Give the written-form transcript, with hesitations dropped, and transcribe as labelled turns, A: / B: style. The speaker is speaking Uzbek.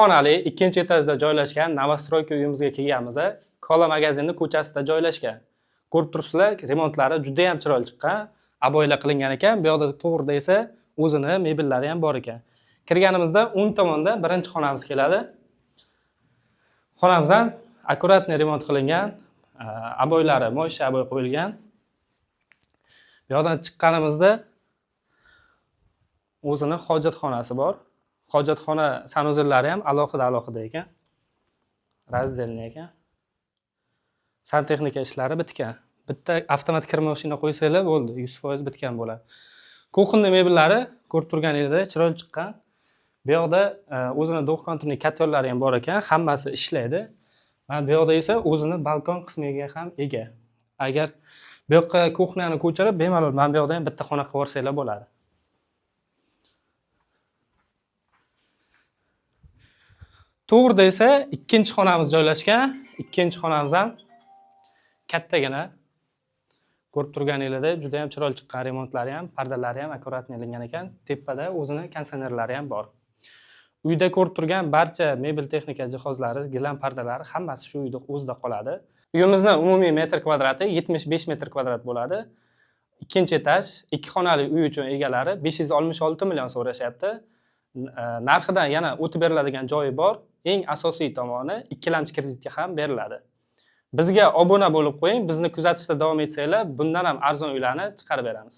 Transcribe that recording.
A: xonali, ikkinchi etajda joylashgan Novostroyka uyimizga kelganmiz. Kola magazinning ko'chasida joylashgan. Ko'rib turibsizlar, remontlari juda ham chiroyli chiqqan. Aboylar qilingan ekan. Bu yoqda to'g'rida esa o'zini mebellari ham bor ekan. Kirganimizda o'ng tomonda birinchi xonamiz keladi. Xonamiz ham akkuratni remont qilingan. Aboylari mo'ysha aboy qo'yilgan. Bu yoqdan chiqqanimizda o'zini hojatxonasi bor. Hojatxona sanuzellari ham alohida ekan. Razdelniy ekan. Santexnika ishlari bitgan. Bitta avtomat kir mashina qo'ysanglar bo'ldi, 100% bitgan bo'ladi. Kuxonda mebellari ko'rib turganingizdek chiroyli chiqqan. Bu yoqda o'zini do'konning katyorlari ham bor ekan, hammasi ishlaydi. Mana bu yoqda esa o'zini balkon qismiga ham ega. Agar bu yoqqa kuxnyani ko'chirib, bemalol mana bu yoqda ham bitta xona qilib yuborsanglar bo'ladi. To'g'rida esa ikkinchi xonamiz joylashgan. Ikkinchi xonamiz ham kattagina. Ko'rib turganingizdek juda ham chiroyli chiqqan, remontlari ham, pardalari ham akkuratni ilingan ekan. Tepada o'zini konditsionerlari ham bor. Uyda ko'rib turgan barcha mebel texnika jihozlari, gilam pardalari hammasi shu uyda o'zida qoladi. Uyimizning umumiy metr kvadrati 75 metr kvadrat bo'ladi. Ikkinchi etaj, ikki xonali uy uchun egalari 566 million so'rashyapti. Narxidan yana o'tib beriladigan joyi bor. Eng asosiy tomoni ikkilamchi kreditga ham beriladi. Bizga obuna bo'lib qo'ying, bizni kuzatishda davom etsanglar, bundan ham arzon uylarni chiqarib beramiz.